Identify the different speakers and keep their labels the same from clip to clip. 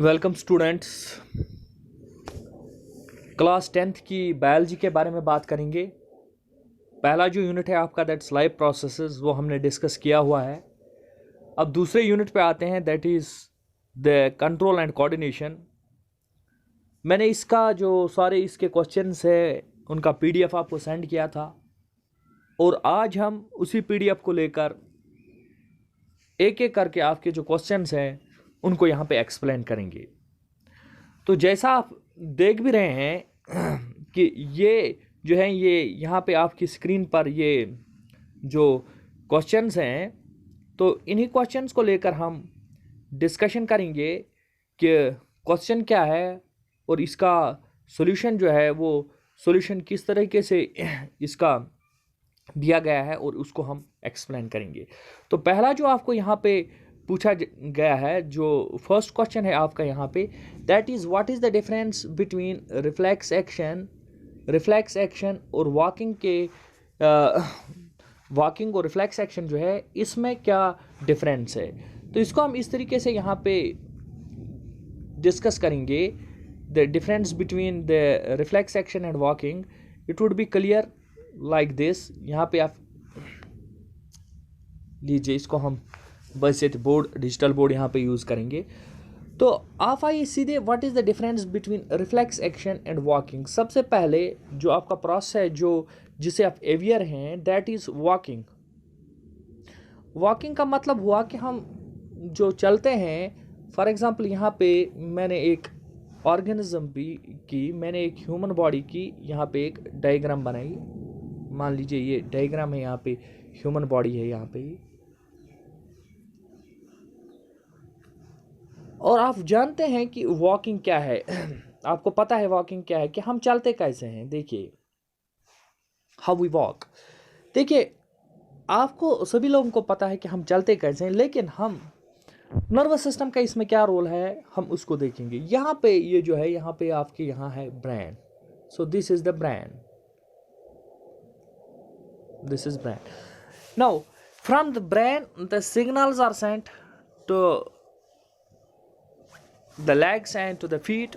Speaker 1: Welcome students. Class 10th की biology के बारे में बात करेंगे। पहला जो यूनिट है आपका दैट्स लाइफ प्रोसेसेस, वो हमने डिस्कस किया हुआ है। अब दूसरे यूनिट पे आते हैं, that is the control and coordination. मैंने इसका जो सारे इसके क्वेश्चंस है उनका पीडीएफ आपको सेंड किया था और आज हम उसी पीडीएफ को लेकर एक एक करके आपके जो क्वेश्चंस हैं उनको यहाँ पे एक्सप्लेन करेंगे। तो जैसा आप देख भी रहे हैं कि ये जो है ये यहाँ पे आपकी स्क्रीन पर ये जो क्वेश्चंस हैं, तो इन्हीं क्वेश्चंस को लेकर हम डिस्कशन करेंगे कि क्वेश्चन क्या है और इसका सॉल्यूशन जो है वो सॉल्यूशन किस तरीके से इसका दिया गया है और उसको हम एक्सप्लेन करेंगे। तो पहला जो आपको यहाँ पे पूछा गया है, जो फर्स्ट क्वेश्चन है आपका यहाँ पे, that is what is the difference between reflex action और वॉकिंग के वॉकिंग और रिफ्लेक्स एक्शन जो है इसमें क्या डिफरेंस है। तो इसको हम इस तरीके से यहाँ पे डिस्कस करेंगे, the difference between the reflex action and walking. It would be clear like this. यहाँ पे आप लीजिए, इसको हम बस बोर्ड डिजिटल बोर्ड यहाँ पे यूज़ करेंगे। तो आप आइए सीधे, what is the difference between reflex action and walking. सबसे पहले जो आपका प्रोसेस है जो जिसे आप एवियर हैं, दैट इज़ वॉकिंग। वॉकिंग का मतलब हुआ कि हम जो चलते हैं, फॉर एग्जांपल यहाँ पे मैंने एक ऑर्गेनिज्म की मैंने एक ह्यूमन बॉडी की यहाँ पे एक डायग्राम बनाई। मान लीजिए ये डायग्राम है, यहाँ पे ह्यूमन बॉडी है यहाँ पे। और आप जानते हैं कि वॉकिंग क्या है आपको पता है वॉकिंग क्या है, कि हम चलते कैसे हैं। देखिए हाउ वी वॉक। देखिए आपको सभी लोगों को पता है कि हम चलते कैसे हैं, लेकिन हम नर्वस सिस्टम का इसमें क्या रोल है हम उसको देखेंगे। यहाँ पे ये जो है, यहाँ पे आपके यहाँ है brain. So this is the brain, this is brain. Now from the brain the signals are sent to the legs and to the feet,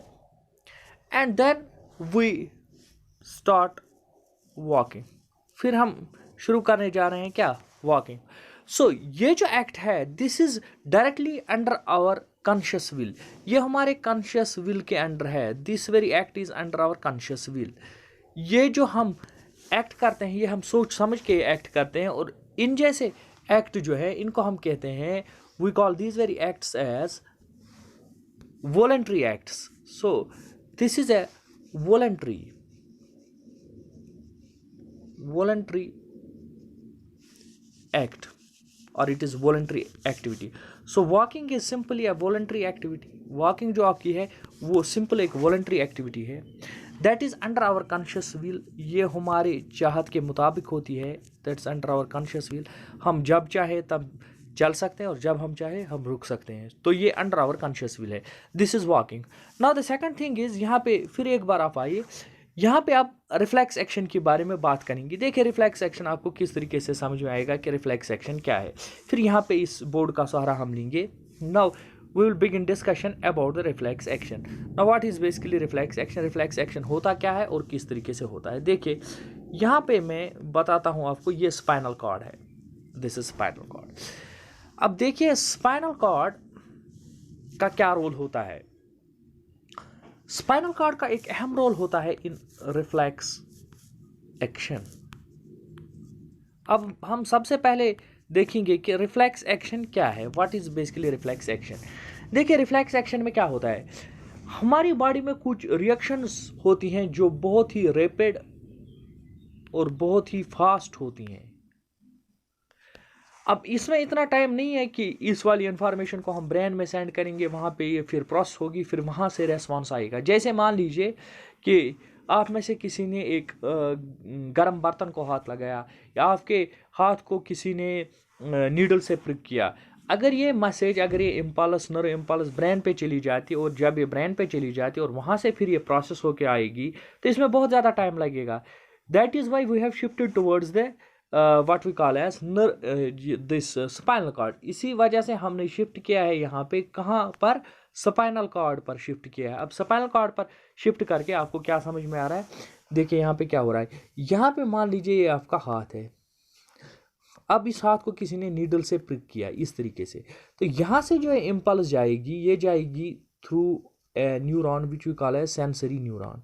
Speaker 1: and then we start walking। फिर हम शुरू करने जा रहे हैं क्या, वॉकिंग। सो ये जो एक्ट है this is directly under our conscious will. ये हमारे कॉन्शियस विल के अंडर है। This very act is under our conscious will. ये जो हम एक्ट करते हैं ये हम सोच समझ के एक्ट करते हैं, और इन जैसे एक्ट जो है इनको हम कहते हैं, we call these very acts as voluntary acts। So this is a voluntary act, or it is voluntary activity। So walking is simply a voluntary activity। walking जो आपकी है वो सिंपल एक voluntary activity है, that is under our conscious will। ये हमारे चाहत के मुताबिक होती है, that's under our conscious will। हम जब चाहे तब चल सकते हैं और जब हम चाहे हम रुक सकते हैं। तो ये अंडर आवर कॉन्शियस विल है। This is walking. Now the second thing is, यहाँ पे फिर एक बार आप आइए, यहाँ पे आप रिफ्लेक्स एक्शन के बारे में बात करेंगे। देखिए रिफ्लेक्स एक्शन आपको किस तरीके से समझ में आएगा कि रिफ्लेक्स एक्शन क्या है। फिर यहाँ पे इस बोर्ड का सहारा हम लेंगे। Now we will begin discussion about the reflex action. Now what is basically reflex action. Reflex action होता क्या है और किस तरीके से होता है। देखिए यहाँ पे मैं बताता हूँ आपको, ये स्पाइनल कॉर्ड है, दिस इज स्पाइनल कॉर्ड। अब देखिए स्पाइनल कॉर्ड का क्या रोल होता है। स्पाइनल कॉर्ड का एक अहम रोल होता है इन रिफ्लेक्स एक्शन। अब हम सबसे पहले देखेंगे कि रिफ्लेक्स एक्शन क्या है, what is basically reflex action. देखिए रिफ्लेक्स एक्शन में क्या होता है, हमारी बॉडी में कुछ रिएक्शंस होती हैं जो बहुत ही रैपिड और बहुत ही फास्ट होती हैं। अब इसमें इतना टाइम नहीं है कि इस वाली इंफॉर्मेशन को हम ब्रेन में सेंड करेंगे, वहाँ पे ये फिर प्रोसेस होगी, फिर वहाँ से रेस्पॉन्स आएगा। जैसे मान लीजिए कि आप में से किसी ने एक गर्म बर्तन को हाथ लगाया, या आपके हाथ को किसी ने नीडल से प्रिक किया। अगर ये मैसेज, अगर ये इम्पल्स, नर्व इम्पल्स ब्रेन पे चली जाती, और जब ये ब्रेन पे चली जाती और वहाँ से फिर ये प्रोसेस होके आएगी, तो इसमें बहुत ज़्यादा टाइम लगेगा। That is why we have shifted towards the what we call as this spinal cord. इसी वजह से हमने शिफ्ट किया है यहाँ पे, कहाँ पर, स्पाइनल कॉर्ड पर शिफ्ट किया है। अब स्पाइनल कॉर्ड पर शिफ्ट करके आपको क्या समझ में आ रहा है, देखिए यहाँ पे क्या हो रहा है, यहाँ पे मान लीजिए ये आपका हाथ है, अब इस हाथ को किसी ने नीडल से प्रिक किया इस तरीके से, तो यहाँ से जो है इम्पल्स जाएगी, ये जाएगी through a neuron which we call है सेंसरी न्यूरॉन।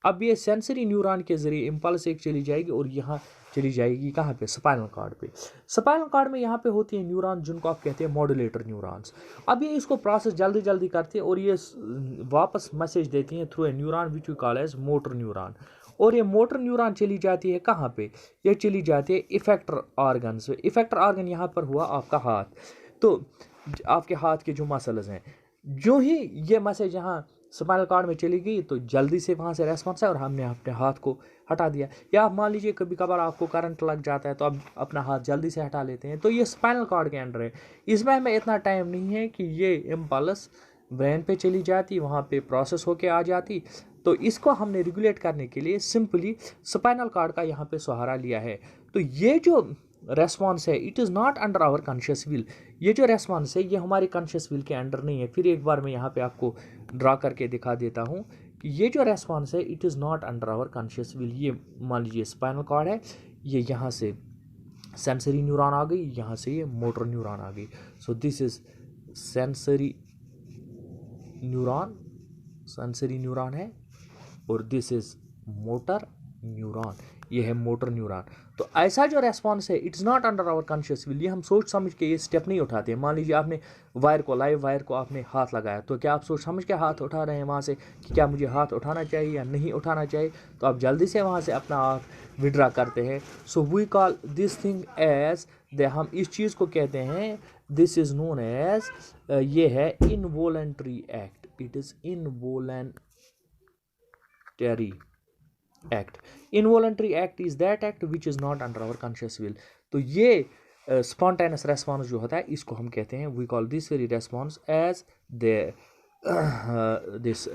Speaker 1: अब ये सेंसरी न्यूरॉन के जरिए इम्पल्स एक चली जाएगी और यहाँ चली जाएगी कहाँ पे, स्पाइनल कॉर्ड पे। स्पाइनल कॉर्ड में यहाँ पे होती है न्यूरॉन जिनको आप कहते हैं मॉड्यूलेटर न्यूरॉन्स। अब ये इसको प्रोसेस जल्दी जल्दी करते हैं और ये वापस मैसेज देती हैं through a neuron which we call as motor neuron. और ये मोटर न्यूरॉन चली जाती है कहाँ पे, ये चली जाती है इफेक्टर ऑर्गन से। इफेक्टर ऑर्गन यहाँ पर हुआ आपका हाथ, तो आपके हाथ के जो मसल्स हैं, जो ही ये मैसेज यहाँ स्पाइनल कॉर्ड में चली गई तो जल्दी से वहाँ से रेस्पॉन्स है और हमने अपने हाथ को हटा दिया। या आप मान लीजिए कभी कभार आपको करंट लग जाता है तो आप अपना हाथ जल्दी से हटा लेते हैं, तो ये स्पाइनल कॉर्ड के अंडर है। इसमें हमें इतना टाइम नहीं है कि ये इम्पल्स ब्रेन पे चली जाती, वहाँ पे प्रोसेस होके आ जाती। तो इसको हमने रेगुलेट करने के लिए सिंपली स्पाइनल कॉर्ड का यहाँ पे सहारा लिया है। तो ये जो रेस्पॉन्स है it is not under our conscious will, ये जो रेस्पॉन्स है ये हमारे कॉन्शियस विल के अंडर नहीं है। फिर एक बार मैं यहाँ पे आपको ड्रा करके दिखा देता हूँ कि ये जो रेस्पॉन्स है it is not under our conscious will. ये मान लीजिए स्पाइनल कॉर्ड है, ये यहाँ से सेंसरी न्यूरॉन आ गई, यहाँ से ये मोटर न्यूरॉन आ गई। सो this is sensory neuron, sensory neuron है, और दिस इज मोटर न्यूरॉन, ये है मोटर न्यूरॉन। तो ऐसा जो रेस्पॉन्स है it's not under our conscious will, ये हम सोच समझ के ये स्टेप नहीं उठाते। मान लीजिए आपने वायर को, लाइव वायर को आपने हाथ लगाया, तो क्या आप सोच समझ के हाथ उठा रहे हैं वहाँ से कि क्या मुझे हाथ उठाना चाहिए या नहीं उठाना चाहिए, तो आप जल्दी से वहाँ से अपना हाथ विड्रा करते हैं। So we call this thing as हम इस चीज़ को कहते हैं, दिस इज़ नोन एज, ये है involuntary act, it is involuntary act. Involuntary act is that act which is not under our conscious will. तो ये स्पॉन्टेनियस रेस्पॉन्स जो होता है इसको हम कहते हैं, we call this very response as the this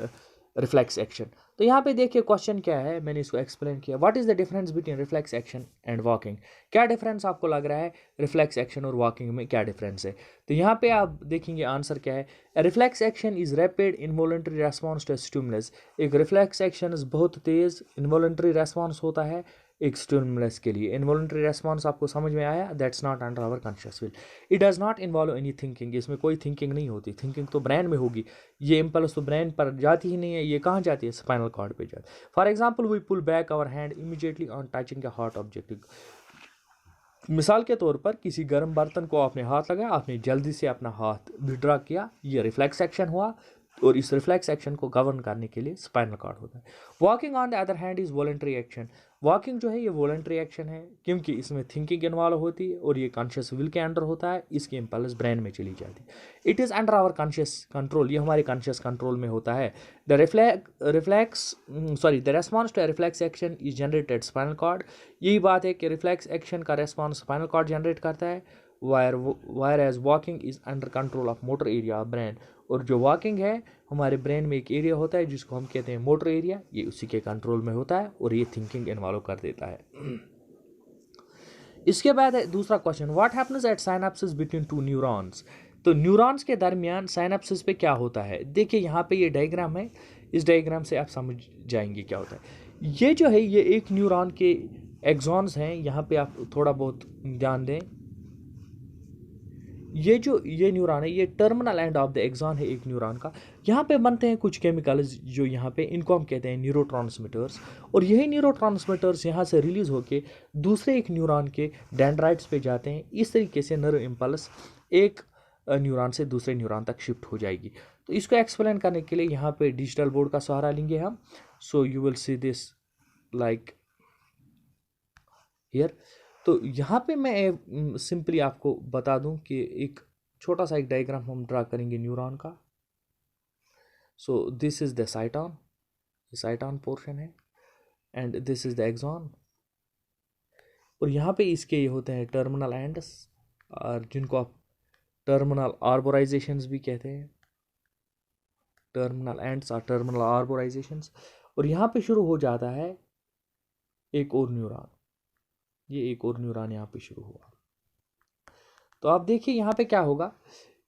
Speaker 1: reflex action. तो यहाँ पे देखिए क्वेश्चन क्या है, मैंने इसको एक्सप्लेन किया, what is the difference between reflex action and walking. क्या डिफरेंस आपको लग रहा है रिफ्लेक्स एक्शन और वॉकिंग में, क्या डिफरेंस है। तो यहाँ पे आप देखेंगे आंसर क्या है, reflex action is rapid involuntary response to stimulus. एक रिफ्लेक्स एक्शन बहुत तेज़ इनवॉलंटरी रेस्पॉन्स होता है एक स्टिमुलस के लिए। इनवॉलंटरी रेस्पॉन्स आपको समझ में आया, that's not under our conscious will. It does not involve any thinking, इसमें कोई थिंकिंग नहीं होती, थिंकिंग तो ब्रेन में होगी, ये इम्पल्स तो ब्रेन पर जाती ही नहीं है, ये कहाँ जाती है, स्पाइनल कॉर्ड पे जाती है। For example we pull back our hand immediately on touching a hot object. मिसाल के तौर पर किसी गर्म बर्तन को आपने हाथ लगाया, आपने जल्दी से अपना हाथ विड्रा किया, ये रिफ्लेक्स एक्शन हुआ, और इस रिफ्लेक्स एक्शन को गवर्न करने के लिए स्पाइनल कॉर्ड होता है। Walking on the other hand is voluntary action. Walking जो है ये वॉलंटरी एक्शन है क्योंकि इसमें थिंकिंग इन्वॉल्व होती है और ये कॉन्शियस विल के अंडर होता है, इसकी इम्पल्स ब्रेन में चली जाती है। It is under our conscious control, ये हमारे कॉन्शियस कंट्रोल में होता है। The the response to reflex action is generated spinal cord. यही बात है कि रिफ्लेक्स एक्शन का रेस्पॉन्स स्पाइनल कॉर्ड जनरेट करता है, whereas walking is under control of motor area of brain. और जो वॉकिंग है हमारे ब्रेन में एक एरिया होता है जिसको हम कहते हैं मोटर एरिया, ये उसी के कंट्रोल में होता है और ये थिंकिंग इन्वॉल्व कर देता है। इसके बाद है दूसरा question, what happens at synapsis between two neurons. तो न्यूरॉन्स के दरमियान साइनेप्सिस पे क्या होता है, देखिए यहाँ पे ये डायग्राम है, इस डायग्राम से आप समझ जाएंगे क्या होता है। ये जो है ये एक न्यूरॉन के एक्सॉन्स हैं, यहाँ पे आप थोड़ा बहुत ध्यान दें, ये न्यूरॉन है, ये terminal end of the axon है एक न्यूरॉन का। यहाँ पे बनते हैं कुछ केमिकल्स जो यहाँ पे, इनको हम कहते हैं न्यूरोट्रांसमीटर्स, और यही न्यूरोट्रांसमीटर्स यहाँ से रिलीज होके दूसरे एक न्यूरॉन के डेंड्राइट्स पे जाते हैं। इस तरीके से नर्व इम्पल्स एक न्यूरॉन से दूसरे न्यूरॉन तक शिफ्ट हो जाएगी। तो इसको एक्सप्लेन करने के लिए यहाँ पे डिजिटल बोर्ड का सहारा लेंगे हम। So you will see this like here. तो यहाँ पे मैं सिंपली आपको बता दूं कि एक छोटा सा एक डायग्राम हम ड्रा करेंगे न्यूरॉन का। So this is the cyton, ये साइटॉन पोर्शन है, and this is the axon, और यहाँ पे इसके ये होते हैं टर्मिनल एंड्स, और जिनको आप टर्मिनल आर्बोराइजेशंस भी कहते हैं, टर्मिनल एंड्स और टर्मिनल आर्बोराइजेशंस। और यहाँ पे शुरू हो जाता है एक और न्यूरॉन, ये एक और न्यूरॉन यहाँ पे शुरू हुआ। तो आप देखिए यहाँ पे क्या होगा,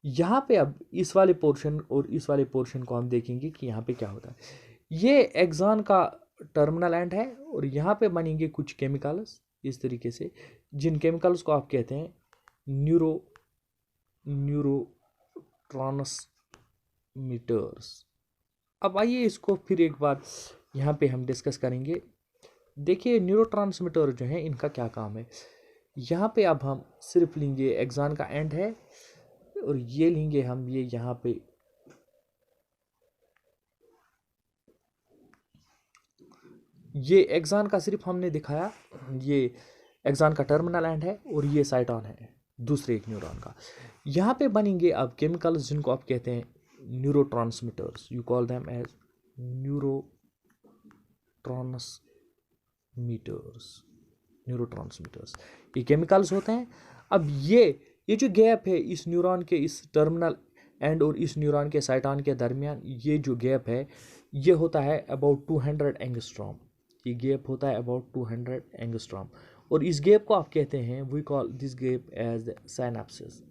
Speaker 1: यहाँ पे अब इस वाले पोर्शन और इस वाले पोर्शन को हम देखेंगे कि यहाँ पे क्या होता है। ये एक्सॉन का टर्मिनल एंड है और यहाँ पे बनेंगे कुछ केमिकल्स इस तरीके से, जिन केमिकल्स को आप कहते हैं न्यूरोट्रांसमीटर्स। अब आइए इसको फिर एक बार यहाँ पे हम डिस्कस करेंगे। देखिए न्यूरोट्रांसमीटर जो है इनका क्या काम है। यहाँ पे अब हम सिर्फ लेंगे एक्सॉन का एंड है और ये लेंगे हम ये यहाँ पे ये एक्सॉन का सिर्फ हमने दिखाया, ये एक्सॉन का टर्मिनल एंड है और ये साइटॉन है दूसरे एक न्यूरॉन का। यहाँ पे बनेंगे अब केमिकल्स जिनको आप कहते हैं neurotransmitters, you call them as neurotransmitters. ये केमिकल्स होते हैं। अब ये जो गैप है इस न्यूरॉन के इस टर्मिनल एंड और इस न्यूरॉन के साइटॉन के दरमियान, ये जो गैप है ये होता है अबाउट 200 एंगस्ट्रॉम। ये गैप होता है अबाउट 200 एंगस्ट्रॉम और इस गैप को आप कहते हैं, we call this gap as the synapsis.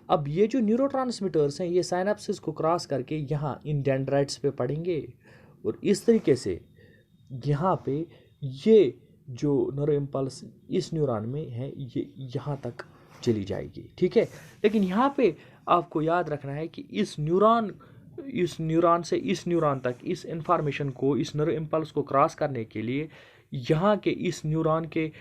Speaker 1: अब ये जो न्यूरोट्रांसमीटर्स हैं ये साइनेप्सिस को क्रॉस करके यहाँ इन डेंड्राइट्स पे पड़ेंगे और इस तरीके से यहाँ पे ये जो न्यूरो इम्पल्स इस न्यूरॉन में है ये यहाँ तक चली जाएगी, ठीक है। लेकिन यहाँ पे आपको याद रखना है कि इस न्यूरॉन से इस न्यूरॉन तक इस इंफॉर्मेशन को, इस न्यूरो इम्पल्स को क्रॉस करने के लिए यहाँ के इस न्यूरॉन के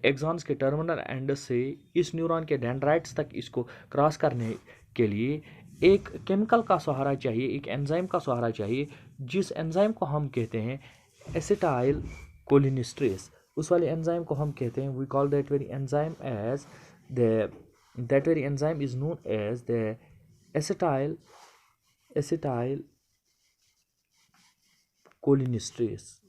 Speaker 1: एक्सॉन्स के टर्मिनल एंड से इस न्यूरॉन के डेंड्राइट्स तक इसको क्रॉस करने के लिए एक केमिकल का सहारा चाहिए, एक एंजाइम का सहारा चाहिए, जिस एंजाइम को हम कहते हैं एसिटाइल कोलिनेस्ट्रेस। उस वाले एंजाइम को हम कहते हैं, we call that very enzyme as that very enzyme is known as the acetyl cholinesterase।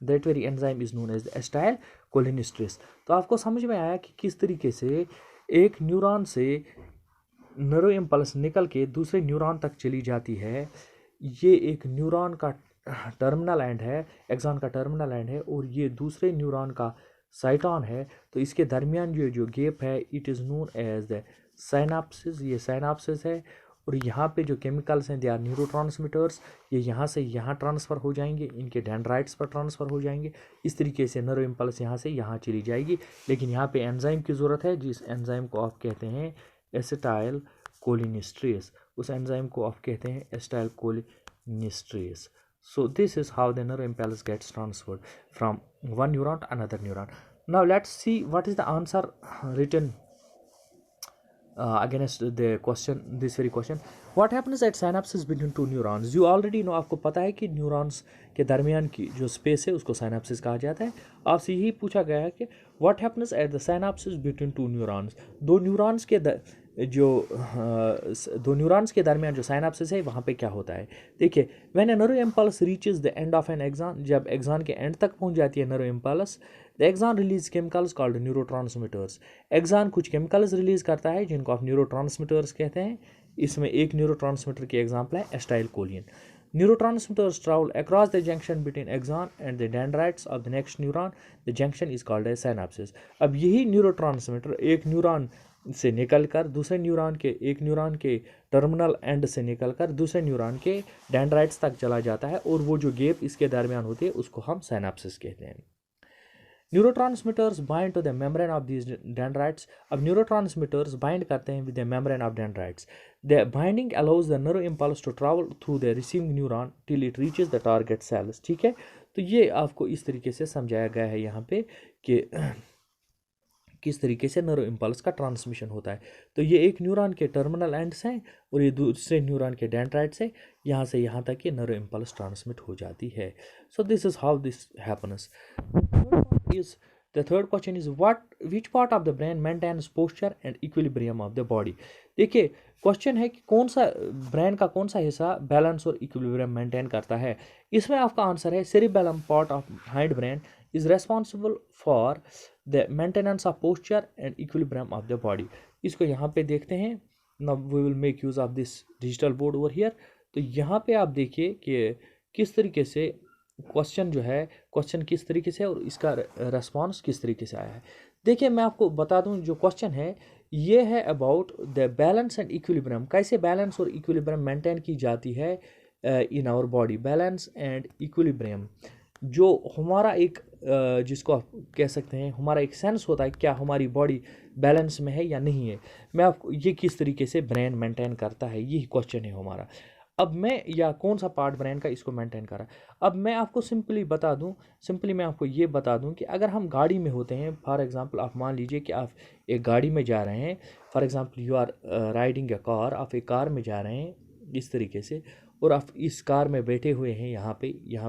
Speaker 1: that very enzyme is known as the acetyl cholinesterase। तो आपको समझ में आया कि किस तरीके से एक न्यूरॉन से न्यूरो इम्पल्स निकल के दूसरे न्यूरॉन तक चली जाती है। ये एक न्यूरॉन का टर्मिनल एंड है, एक्सॉन का टर्मिनल एंड है और ये दूसरे न्यूरॉन का साइटॉन है। तो इसके दरमियान ये जो गैप है it is known as the synapsis. ये साइनाप्सिस है और यहाँ पे जो केमिकल्स हैं दे आर न्यूरोट्रांसमीटर्स। ये यहाँ से यहाँ ट्रांसफ़र हो जाएंगे, इनके डेंड्राइट्स पर ट्रांसफ़र हो जाएंगे। इस तरीके से न्यूरो इम्पल्स यहाँ से यहाँ चली जाएगी। लेकिन यहाँ पे एंजाइम की ज़रूरत है, जिस एंजाइम को आप कहते हैं एसिटाइल कोलिनेस्ट्रेस। उस एंजाइम को आप कहते हैं acetyl कोलिनेस्ट्रेस। So this is how the neural impulse gets transferred from one neuron to another neuron. Now let's see what is the answer written against the question, this very question. What happens at synapses between two neurons? You already know, आपको पता है कि neurons के दरमियान की जो space है उसको साइनाप्सिस कहा जाता है। आपसे यही पूछा गया है कि what happens at the synapses between two neurons? दो न्यूरॉन्स के दरमियान जो साइनाप्सिस है वहाँ पे क्या होता है। देखिए, when a neuro impulse reaches the end of an axon, जब एक्सॉन के एंड तक पहुँच जाती है neuro impulse, the axon release chemicals called neurotransmitters. Axon कुछ केमिकल्स रिलीज करता है जिनको आप न्यूरोट्रांसमीटर्स कहते हैं। इसमें एक न्यूरोट्रांसमीटर की एग्जाम्पल है acetyl choline. Neurotransmitters travel across the junction between axon and the dendrites of the next neuron. The junction is called as synapses। अब यही न्यूरोट्रांसमीटर एक न्यूरॉन से निकलकर दूसरे न्यूरॉन के, एक न्यूरॉन के टर्मिनल एंड से निकलकर दूसरे न्यूरॉन के डेंड्राइट्स तक चला जाता है और वो जो गैप इसके दरमियान होती है उसको हम साइनाप्सिस कहते हैं। Neurotransmitters bind to the membrane of these dendrites. अब न्यूरोट्रांसमीटर्स बाइंड करते हैं with the membrane of dendrites. The binding allows the neuro impulse to travel through the receiving neuron till it reaches the target cells. ठीक है, तो ये आपको इस तरीके से समझाया गया है यहाँ पे कि किस तरीके से न्यूरो इम्पल्स का ट्रांसमिशन होता है। तो ये एक न्यूरॉन के टर्मिनल एंड्स हैं और ये दूसरे न्यूरॉन के डेंड्राइट्स है, यहाँ से यहाँ तक ये न्यूरो इम्पल्स ट्रांसमिट हो जाती है। सो this is how this happens. The third question is which part of the brain maintains posture and equilibrium of the body। देखिए, क्वेश्चन है कि कौन सा ब्रेन का कौन सा हिस्सा बैलेंस और इक्विलिब्रियम मेंटेन करता है। इसमें आपका आंसर है cerebellum part of hind brain is responsible for the maintenance of posture and equilibrium of the body। इसको यहाँ पे देखते हैं। Now we will make use of this digital board over here। तो यहाँ पे आप देखिए कि किस तरीके से क्वेश्चन जो है, क्वेश्चन किस तरीके से और इसका रेस्पॉन्स किस तरीके से आया है। देखिए मैं आपको बता दूं, जो क्वेश्चन है ये है about the balance and equilibrium, कैसे बैलेंस और इक्विलिब्रियम मेंटेन की जाती है in our body. Balance and equilibrium जो हमारा एक जिसको आप कह सकते हैं हमारा एक सेंस होता है, क्या हमारी बॉडी बैलेंस में है या नहीं है। मैं आपको ये किस तरीके से ब्रेन मेंटेन करता है, यही क्वेश्चन है हमारा। अब मैं या कौन सा पार्ट ब्रेन का इसको मेंटेन कर रहा है। अब मैं आपको सिंपली मैं आपको ये बता दूं कि अगर हम गाड़ी में होते हैं, फॉर एग्जांपल आप मान लीजिए कि आप एक गाड़ी में जा रहे हैं, for example you are riding a car, आप एक कार में जा रहे हैं इस तरीके से, और आप इस कार में बैठे हुए हैं, यहाँ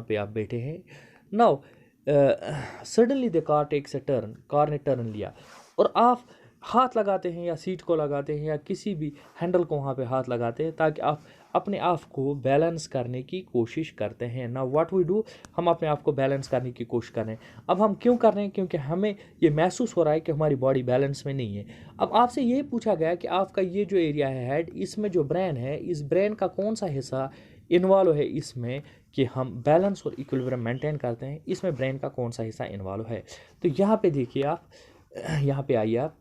Speaker 1: पे आप बैठे हैं। Now suddenly the car takes a turn, car ने टर्न लिया और आप हाथ लगाते हैं या सीट को लगाते हैं या किसी भी हैंडल को वहाँ पे हाथ लगाते हैं ताकि आप अपने आप को बैलेंस करने की कोशिश करते हैं। ना व्हाट वी डू, हम अपने आप को बैलेंस करने की कोशिश कर रहे हैं। अब हम क्यों कर रहे हैं, क्योंकि हमें ये महसूस हो रहा है कि हमारी बॉडी बैलेंस में नहीं है। अब आपसे ये पूछा गया कि आपका ये जो एरिया है हेड, इसमें जो ब्रेन है, इस ब्रेन का कौन सा हिस्सा इन्वॉल्व है इसमें कि हम बैलेंस और इक्विलिब्रियम मेंटेन करते हैं, इसमें ब्रेन का कौन सा हिस्सा इन्वॉल्व है। तो यहाँ पे देखिए आप, यहाँ पे आइए आप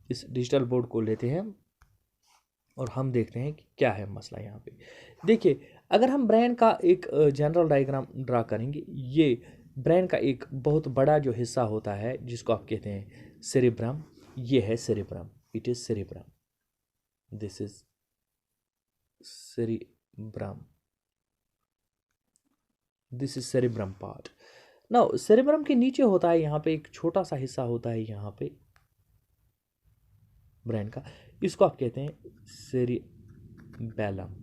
Speaker 1: इस डिजिटल बोर्ड को लेते हैं और हम देखते हैं कि क्या है मसला। यहाँ पे देखिए, अगर हम ब्रेन का एक जनरल डायग्राम ड्रा करेंगे, ये ब्रेन का एक बहुत बड़ा जो हिस्सा होता है जिसको आप कहते हैं सेरिब्रम, ये है cerebrum, it is cerebrum, this is cerebrum, this is cerebrum part. Now cerebrum के नीचे होता है यहाँ पे एक छोटा सा हिस्सा होता है यहाँ पे ब्रेन का, इसको आप कहते हैं सेरिबैलम,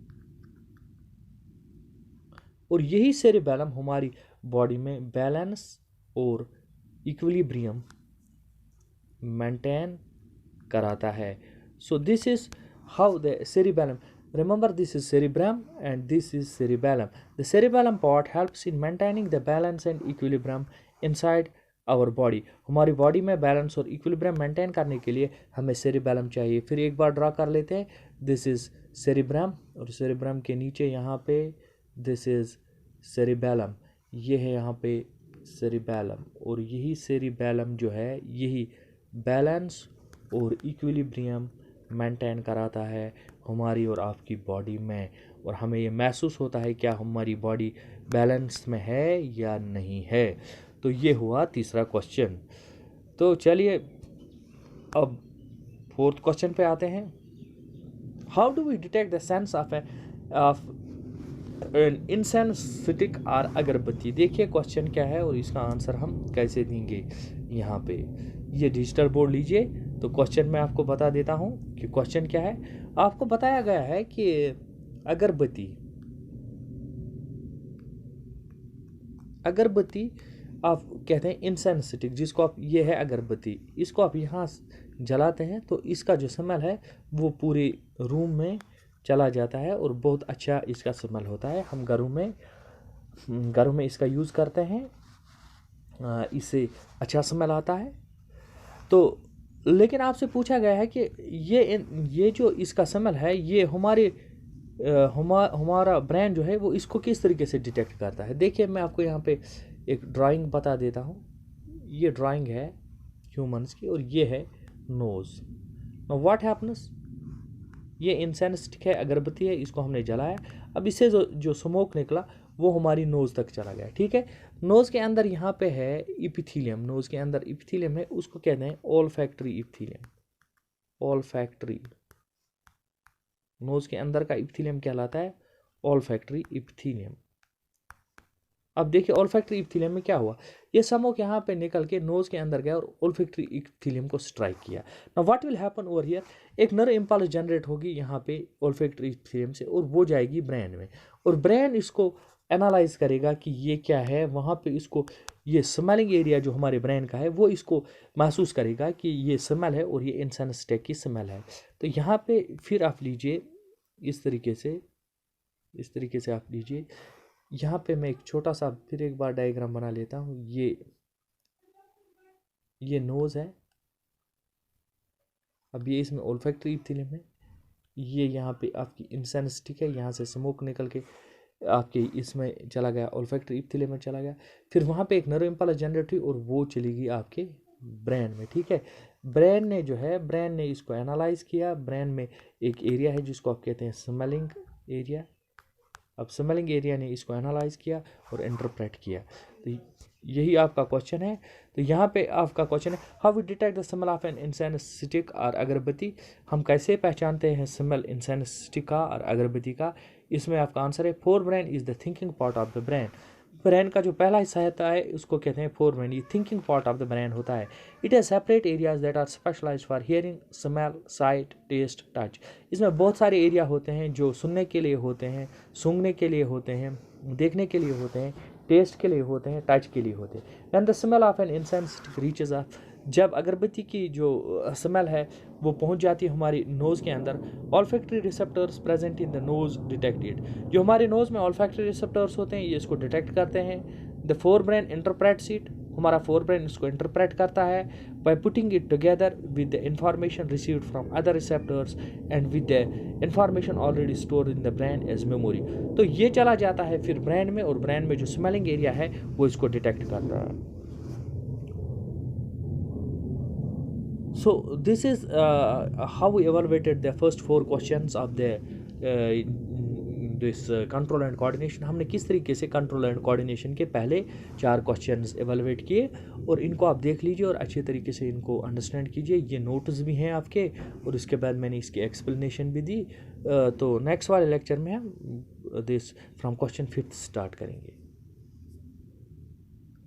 Speaker 1: और यही सेरिबैलम हमारी बॉडी में बैलेंस और इक्विलिब्रियम मेंटेन कराता है। सो this is how the cerebellum, remember this is cerebrum and this is cerebellum. The cerebellum part helps in maintaining the balance and equilibrium inside our body. हमारी body में balance और equilibrium maintain करने के लिए हमें cerebellum चाहिए। फिर एक बार ड्रा कर लेते हैं, दिस इज सेरिब्रम और सेरिब्रम के नीचे यहाँ पे दिस इज सेरिबैलम, ये है यहाँ पे सेरिबैलम, और यही सेरिबैलम जो है यही बैलेंस और इक्विलिब्रियम मेंटेन कराता है हमारी और आपकी बॉडी में, और हमें ये महसूस होता है क्या हमारी बॉडी बैलेंस में है या नहीं है। तो ये हुआ तीसरा क्वेश्चन। तो चलिए अब फोर्थ क्वेश्चन पे आते हैं। How do we detect the sense of an incense stick और अगरबत्ती। देखिए क्वेश्चन क्या है और इसका आंसर हम कैसे देंगे। यहाँ पे ये डिजिटल बोर्ड लीजिए, तो क्वेश्चन मैं आपको बता देता हूँ कि क्वेश्चन क्या है। आपको बताया गया है कि अगरबत्ती, अगरबत्ती आप कहते हैं इंसेंसिटिव, जिसको आप, ये है अगरबत्ती, इसको आप यहाँ जलाते हैं तो इसका जो स्मेल है वो पूरे रूम में चला जाता है और बहुत अच्छा इसका स्मेल होता है। हम घरों में इसका यूज़ करते हैं, इससे अच्छा स्मेल आता है। तो लेकिन आपसे पूछा गया है कि ये जो इसका स्मेल है ये हमारा ब्रेन जो है वो इसको किस तरीके से डिटेक्ट करता है। देखिए मैं आपको यहाँ पे एक ड्राइंग बता देता हूँ। ये ड्राइंग है ह्यूमंस की और ये है नोज़। व्हाट हैपन्स, ये इंसेंसिटिव है, अगरबत्ती है, इसको हमने जलाया, अब इससे जो स्मोक निकला वो हमारी नोज़ तक चला गया। ठीक है, नोज़ के अंदर यहाँ पे है इपिथीलियम, नोज़ के अंदर इपिथीलियम है, उसको कहते हैं ओल्फैक्टरी इपिथीलियम। ओल्फैक्टरी, नोज़ के अंदर का इपिथीलियम कहलाता है ओल्फैक्टरी इपिथीलियम। अब देखिए ओल्फैक्टरी इपिथीलियम में क्या हुआ, ये स्मोक यहाँ पे निकल के नोज़ के अंदर गया और ओल्फैक्टरी इपिथीलियम को स्ट्राइक किया। Now what will happen over here, एक नर इम्पल्स जनरेट होगी यहाँ पे ओल्फैक्टरी इपिथीलियम से और वो जाएगी ब्रेन में, और ब्रेन इसको एनालाइज करेगा कि ये क्या है। वहाँ पे इसको ये स्मेलिंग एरिया जो हमारे ब्रेन का है वो इसको महसूस करेगा कि ये स्मेल है और ये इंसेंसिटिव की स्मेल है। तो यहाँ पे फिर आप लीजिए इस तरीके से आप लीजिए। यहाँ पे मैं एक छोटा सा फिर एक बार डायग्राम बना लेता हूँ। ये नोज़ है, अब ये इसमें ओल्फैक्टरी इपिथीलियम है, ये यहाँ पे आपकी इंसेंसिटिव है, यहाँ से स्मोक निकल के आपके इसमें चला गया, ओल्फैक्टरी इप्थिलियम में चला गया, फिर वहाँ पे एक नर्व इम्पल्स जनरेट हुई और वो चली गई आपके ब्रेन में। ठीक है, ब्रेन ने जो है, ब्रेन ने इसको एनालाइज किया। ब्रेन में एक एरिया है जिसको आप कहते हैं स्मेलिंग एरिया। अब स्मेलिंग एरिया ने इसको एनालाइज किया और इंटरप्रेट किया। तो यही आपका क्वेश्चन है। तो यहाँ पे आपका क्वेश्चन है, how we detect the smell of an incense stick और अगरबत्ती। हम कैसे पहचानते हैं स्मेल इंसेंस स्टिक का और अगरबत्ती का। इसमें आपका आंसर है, forebrain is the thinking part of the brain. Brain का जो पहला हिस्सा होता है उसको कहते हैं फोर ब्रेन, ये thinking part of the brain होता है। It has separate areas that are specialised for hearing, smell, sight, taste, touch. इसमें बहुत सारे एरिया होते हैं जो सुनने के लिए होते हैं, सूंघने के लिए होते हैं, देखने के लिए होते हैं, टेस्ट के लिए होते हैं, टच के लिए होते हैं। When the smell of an incense stick reaches a, जब अगरबत्ती की जो स्मेल है वो पहुंच जाती है हमारी नोज़ के अंदर, olfactory receptors present in the nose detected. जो हमारे नोज़ में ऑल्फैक्टरी रिसेप्टर्स होते हैं ये इसको डिटेक्ट करते हैं। The forebrain interprets it, हमारा फोर ब्रेन इसको इंटरप्रेट करता है by putting it together with the information received from other receptors and with the information already stored in the brain as memory. तो ये चला जाता है फिर ब्रेन में, और ब्रेन में जो स्मेलिंग एरिया है वो इसको डिटेक्ट करता है। So this is how we evaluated the first four questions of the this control and coordination। हमने किस तरीके से कंट्रोल एंड कोऑर्डिनेशन के पहले 4 क्वेश्चंस एवेलुएट किए, और इनको आप देख लीजिए और अच्छे तरीके से इनको अंडरस्टैंड कीजिए। ये नोट्स भी हैं आपके, और इसके बाद मैंने इसकी एक्सप्लेनेशन भी दी। तो नेक्स्ट वाले लेक्चर में हम this from question 5th start करेंगे।